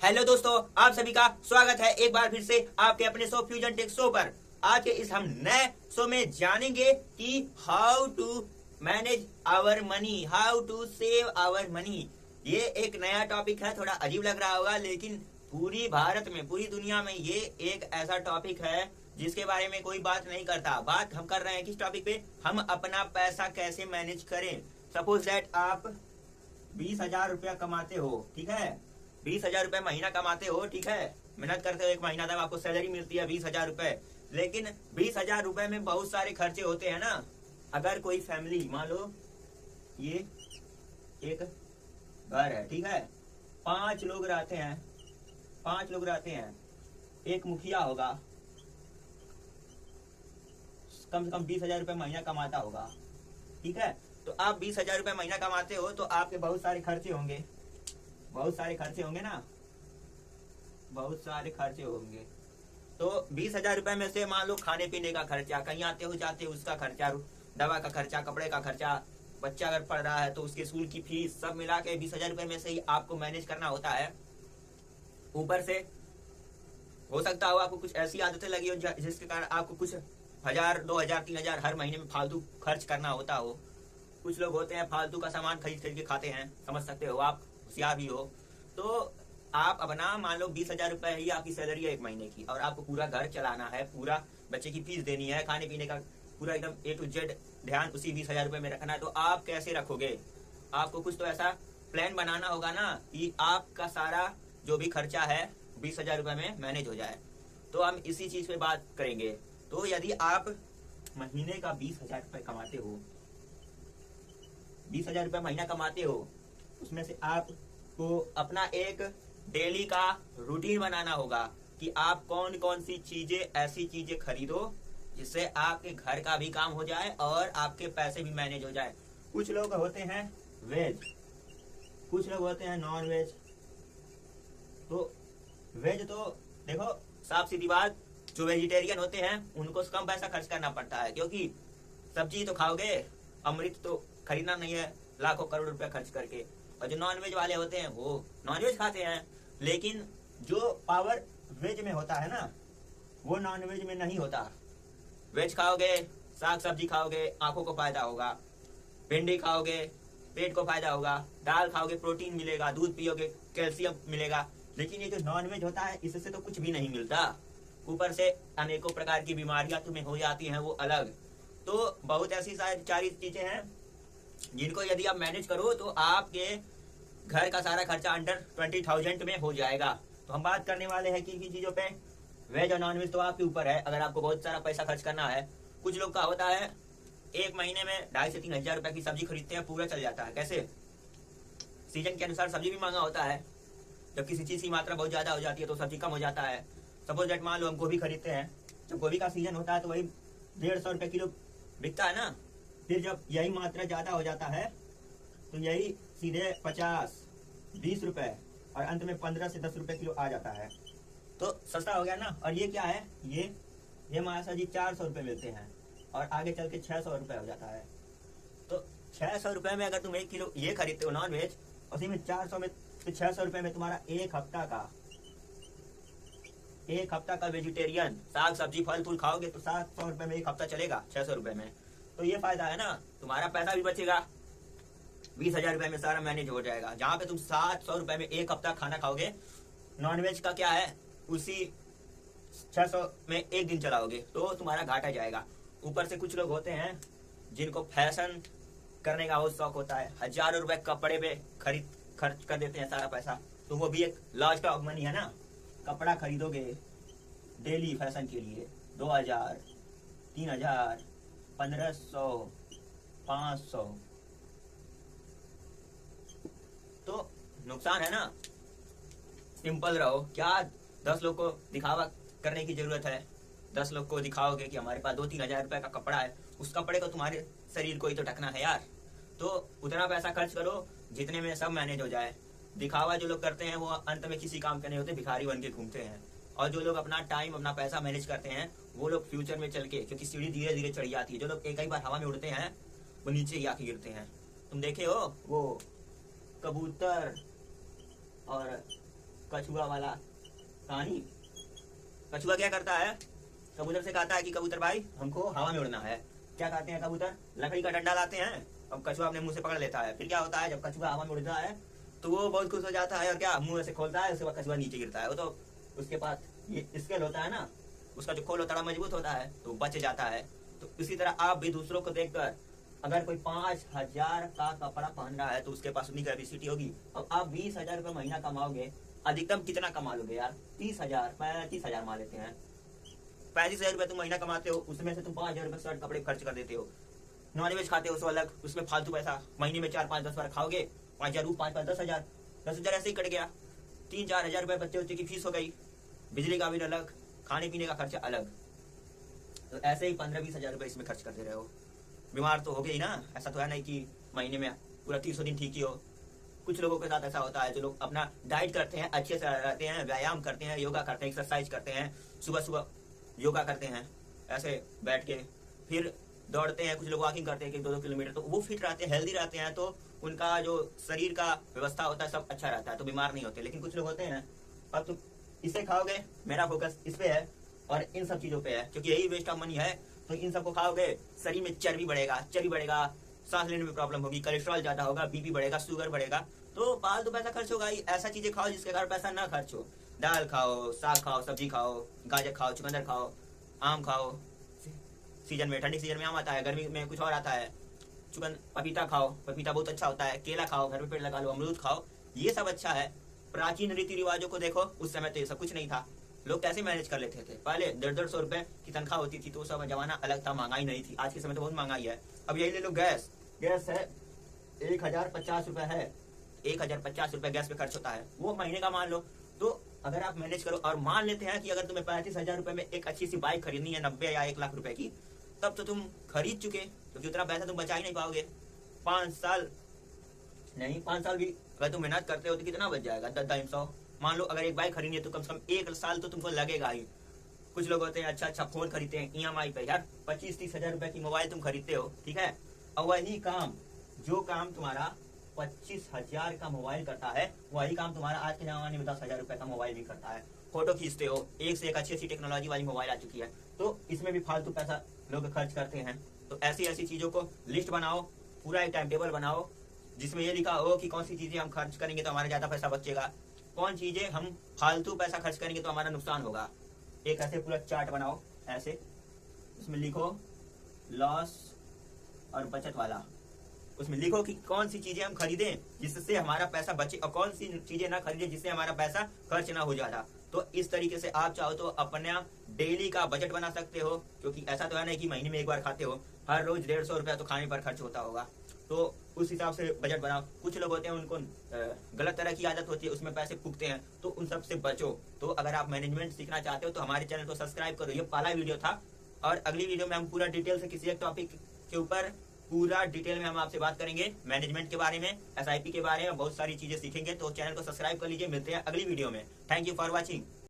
Hello दोस्तों, आप सभी का स्वागत है एक बार फिर से आपके अपने शो फ्यूजन टेक शो पर। आज के इस हम नए शो में जानेंगे कि how to manage our money, how to save our money. ये एक नया टॉपिक है, थोड़ा अजीब लग रहा होगा, लेकिन पूरी भारत में, पूरी दुनिया में ये एक ऐसा टॉपिक है जिसके बारे में कोई बात नहीं करता। बात हम कर रहे हैं किस टॉपिक पे? हम अपना पैसा कैसे मैनेज करें। सपोज दैट आप 20,000 रुपया कमाते हो, ठीक है? 20,000 रुपए महीना कमाते हो, ठीक है? मेहनत करते हो, एक महीना तक आपको सैलरी मिलती है 20,000 रुपए। लेकिन 20,000 रुपए में बहुत सारे खर्चे होते हैं ना। अगर कोई फैमिली, मान लो ये एक घर है, ठीक है? 5 लोग रहते हैं, 5 लोग रहते हैं। एक मुखिया होगा, कम से कम 20,000 रुपए महीना कमाता होगा, ठीक है? तो आप 20,000 रुपए महीना कमाते हो तो आपके बहुत सारे खर्चे होंगे, बहुत सारे खर्चे होंगे ना, बहुत सारे खर्चे होंगे। तो 20,000 रुपए में से मान लो खाने पीने का खर्चा, कहीं आते हो जाते हो उसका खर्चा, दवा का खर्चा, कपड़े का खर्चा, बच्चा अगर पढ़ रहा है तो उसके स्कूल की फीस, सब मिला के 20,000 रुपए में से ही आपको मैनेज करना होता है। ऊपर से हो सकता हो आपको कुछ ऐसी आदतें लगी हो जिसके कारण आपको कुछ 1,000, 2,000, 3,000 हर महीने में फालतू खर्च करना होता हो। कुछ लोग होते हैं फालतू का सामान खरीद खरीद के खाते हैं, समझ सकते हो आप, होशियार भी हो। तो आप अपना मान लो 20,000 रुपए ही आपकी सैलरी है एक महीने की, और आपको पूरा घर चलाना है, पूरा बच्चे की फीस देनी है, खाने पीने का पूरा एकदम A to Z ध्यान उसी 20,000 रुपए में रखना है। तो आप कैसे रखोगे? आपको कुछ तो ऐसा प्लान बनाना होगा ना कि आपका सारा जो भी खर्चा है 20,000 रुपए में मैनेज हो जाए। तो हम इसी चीज पे बात करेंगे। तो यदि आप महीने का 20,000 रुपए कमाते हो, 20,000 रुपए महीना कमाते हो, उसमें से आपको अपना एक डेली का रूटीन बनाना होगा कि आप कौन कौन सी चीजें, ऐसी चीजें खरीदो जिससे आपके घर का भी काम हो जाए और आपके पैसे भी मैनेज हो जाए। कुछ लोग होते हैं वेज, कुछ लोग होते हैं नॉन वेज। तो वेज तो देखो, साफ सीधी बात, जो वेजिटेरियन होते हैं उनको कम पैसा खर्च करना पड़ता है, क्योंकि सब्जी तो खाओगे, अमृत तो खरीदना नहीं है लाखों करोड़ रुपया खर्च करके। और जो नॉनवेज वाले होते हैं वो नॉनवेज खाते हैं, लेकिन जो पावर वेज में होता है ना, वो नॉनवेज में नहीं होता। वेज खाओगे, साग सब्जी खाओगे, आंखों को फायदा होगा, भिंडी खाओगे, पेट को फायदा होगा, दाल खाओगे, प्रोटीन मिलेगा, दूध पियोगे, कैल्शियम मिलेगा। लेकिन ये जो नॉनवेज होता है इससे तो कुछ भी नहीं मिलता, ऊपर से अनेकों प्रकार की बीमारियां तुम्हें हो जाती हैं, वो अलग। तो बहुत ऐसी सारी चीजें हैं जिनको यदि आप मैनेज करो तो आपके घर का सारा खर्चा अंडर 20,000 में हो जाएगा। तो हम बात करने वाले हैं किन किन चीजों पे। वेज और नॉन वेज तो आपके ऊपर है, अगर आपको बहुत सारा पैसा खर्च करना है। कुछ लोग का होता है एक महीने में 2,500 से 3,000 रुपए की सब्जी खरीदते हैं, पूरा चल जाता है। कैसे? सीजन के अनुसार सब्जी भी महंगा होता है, जब किसी चीज की मात्रा बहुत ज्यादा हो जाती है तो सब्जी कम हो जाता है। सपोज दैट मान लो हम गोभी खरीदते हैं, जब गोभी का सीजन होता है तो वही 150 रुपए किलो बिकता है ना। फिर जब यही मात्रा ज्यादा हो जाता है तो यही सीधे 50, 20 रुपए और अंत में 15 से 10 रुपए किलो आ जाता है। तो सस्ता हो गया ना। और ये क्या है, ये मासा जी 400 रुपए मिलते हैं और आगे चल के 600 रुपए हो जाता है। तो 600 रुपए में अगर तुम 1 किलो ये खरीदते हो नॉन वेज, उसी में 400 में तो 600 रुपए में तुम्हारा एक हफ्ता का वेजिटेरियन साग सब्जी फल फूल खाओगे तो 700 रुपए में एक हफ्ता चलेगा 600 रुपए में। तो ये फायदा है ना, तुम्हारा पैसा भी बचेगा, 20,000 रुपए में सारा मैनेज हो जाएगा। जहां पे तुम 700 रुपए में एक हफ्ता खाना खाओगे, नॉनवेज का क्या है, उसी 600 में एक दिन चलाओगे तो तुम्हारा घाटा जाएगा। ऊपर से कुछ लोग होते हैं जिनको फैशन करने का बहुत शौक होता है, हजारों रुपए कपड़े पे खर्च कर देते हैं सारा पैसा। तो वो भी एक लॉस्ट ऑफ मनी है ना। कपड़ा खरीदोगे डेली फैशन के लिए 2,000, 3,000, 1,500, 500, तो नुकसान है ना। सिंपल रहो। क्या 10 लोग को दिखावा करने की जरूरत है? 10 लोग को दिखाओगे कि हमारे पास 2-3 हजार रुपए का कपड़ा है, उस कपड़े को तुम्हारे शरीर को ही तो ढकना है यार। तो उतना पैसा खर्च करो जितने में सब मैनेज हो जाए। दिखावा जो लोग करते हैं वो अंत में किसी काम के नहीं होते, भिखारी बन के घूमते हैं। और जो लोग अपना टाइम, अपना पैसा मैनेज करते हैं वो लोग फ्यूचर में चल के, क्योंकि सीढ़ी धीरे धीरे चढ़ी जाती है, जो लोग एक ही बार हवा में उड़ते हैं वो नीचे ही आके गिरते हैं। तुम देखे हो वो कबूतर और कछुआ वाला कहानी। कछुआ क्या करता है, कबूतर से कहता है कि कबूतर भाई हमको हवा में उड़ना है। क्या कहते हैं कबूतर, लकड़ी का डंडा लाते हैं, अब कछुआ अपने मुंह से पकड़ लेता है। फिर क्या होता है, जब कछुआ हवा में उड़ता है तो वो बहुत खुश हो जाता है और क्या मुंह से खोलता है, उसके बाद कछुआ नीचे गिरता है। वो तो उसके पास ये स्केल होता है ना, उसका जो खोल होता है मजबूत होता है तो बच जाता है। तो इसी तरह आप भी दूसरों को देखकर, अगर कोई 5,000 का कपड़ा पहन रहा है तो उसके पास उतनी कैपेसिटी होगी। अब आप 20,000 रुपये महीना कमाओगे, अधिकतम कितना कमा लोगे यार, 30,000 35,000 मान लेते हैं। 35,000 रुपये तुम महीना कमाते हो, उसमें से तुम 5,000 रुपये शर्ट कपड़े खर्च कर देते हो। नॉनवेज खाते हो उसको अलग, उसमें फालतू पैसा महीने में 4-5-10 बार खाओगे, 5,000 5-5 10,000 10,000 ऐसे ही कट गया। 3-4,000 रुपये बच्चे की फीस हो गई, बिजली का बिल अलग, खाने पीने का खर्चा अलग। तो ऐसे ही 15-20,000 रुपये इसमें खर्च करते रहे हो। बीमार तो हो गए ही ना, ऐसा तो है नहीं कि महीने में पूरा 300 दिन ठीक ही हो। कुछ लोगों के साथ ऐसा होता है जो लोग अपना डाइट करते हैं, अच्छे से रहते हैं, व्यायाम करते हैं, योगा करते हैं, एक्सरसाइज करते हैं, सुबह सुबह योगा करते हैं ऐसे बैठ के, फिर दौड़ते हैं, कुछ लोग वॉकिंग करते हैं 1-2 किलोमीटर, तो वो फिट रहते हैं, हेल्दी रहते हैं, तो उनका जो शरीर का व्यवस्था होता है सब अच्छा रहता है, तो बीमार नहीं होते। लेकिन कुछ लोग होते हैं, अब तुम इसे खाओगे, मेरा फोकस इस पे है और इन सब चीजों पे है, क्योंकि यही वेस्ट ऑफ मनी है। तो इन सबको खाओगे, शरीर में चर्बी बढ़ेगा, सांस लेने में प्रॉब्लम होगी, कोलेस्ट्रॉल ज्यादा होगा, बीपी बढ़ेगा, शुगर बढ़ेगा, तो फालतू पैसा खर्च होगा ही। ऐसा चीजें खाओ जिसके कारण पैसा ना खर्च हो। दाल खाओ, साग खाओ, सब्जी खाओ, गाजर खाओ, चुकंदर खाओ, आम खाओ, सीजन में, ठंडी सीजन में आम आता है, गर्मी में कुछ और आता है, पपीता खाओ, पपीता बहुत अच्छा होता है, केला खाओ, घर में पेड़ लगा लो, अमरूद खाओ, ये सब अच्छा है। प्राचीन रीति रिवाजों को देखो, उस समय तो ये सब कुछ नहीं था। लोग कैसे मैनेज कर लेते थे, पहले 150-150 रुपए की तनख्वाह होती थी, तो सब जमाना अलग था, महंगाई नहीं थी। आज के समय तो बहुत महंगाई है। अब यही ले लो, गैस है 1,050 रुपए है, 1,050 रुपए गैस पे खर्च होता है, वो महीने का मान लो। तो अगर आप मैनेज करो, और मान लेते हैं कि अगर तुम्हें 35,000 रुपए में एक अच्छी सी बाइक खरीदनी है 90 या 1 लाख रुपए की, तब तो तुम खरीद चुके, क्योंकि उतना पैसा तुम बचा ही नहीं पाओगे। 5 साल भी अगर तुम मेहनत करते हो तो कितना बच जाएगा, 10-100। मान लो अगर एक बाइक खरीदनी है तो कम से कम 1 साल तो तुमको लगेगा ही। कुछ लोग होते हैं अच्छा फोन खरीदते हैं EMI पे, यार 25-30 हजार रुपए की मोबाइल तुम खरीदते हो, ठीक है, और वही काम, जो काम तुम्हारा 25,000 का मोबाइल करता है, वही काम तुम्हारा आज के जमाने में 10,000 रुपए का मोबाइल भी करता है। फोटो खींचते हो, एक से एक अच्छी टेक्नोलॉजी वाली मोबाइल आ चुकी है, तो इसमें भी फालतू पैसा लोग खर्च करते हैं। तो ऐसी चीजों को लिस्ट बनाओ, पूरा एक टाइम टेबल बनाओ जिसमें ये लिखा हो कि कौन सी चीजें हम खर्च करेंगे तो हमारा ज्यादा पैसा बचेगा, कौन चीजें हम फालतू पैसा खर्च करेंगे तो हमारा नुकसान होगा। एक ऐसे पूरा चार्ट बनाओ ऐसे, उसमें लिखो लॉस और बचत वाला, उसमें लिखो कि कौन सी चीजें हम खरीदें जिससे हमारा पैसा बचे और कौन सी चीजें ना खरीदें जिससे हमारा पैसा खर्च ना हो जाता। तो इस तरीके से आप चाहो तो अपना डेली का बजट बना सकते हो, क्योंकि ऐसा तो है नहीं कि महीने में एक बार खाते हो, हर रोज 150 रुपया तो खाने पर खर्च होता होगा, तो उस हिसाब से बजट बनाओ। कुछ लोग होते हैं उनको गलत तरह की आदत होती है, उसमें पैसे फूकते हैं, तो उन सब से बचो। तो अगर आप मैनेजमेंट सीखना चाहते हो तो हमारे चैनल को सब्सक्राइब करो। ये पहला वीडियो था, और अगली वीडियो में हम पूरा डिटेल से किसी एक टॉपिक के ऊपर पूरा डिटेल में हम आपसे बात करेंगे, मैनेजमेंट के बारे में, SIP के बारे में, बहुत सारी चीजें सीखेंगे। तो चैनल को सब्सक्राइब कर लीजिए। मिलते हैं अगली वीडियो में। Thank you for watching.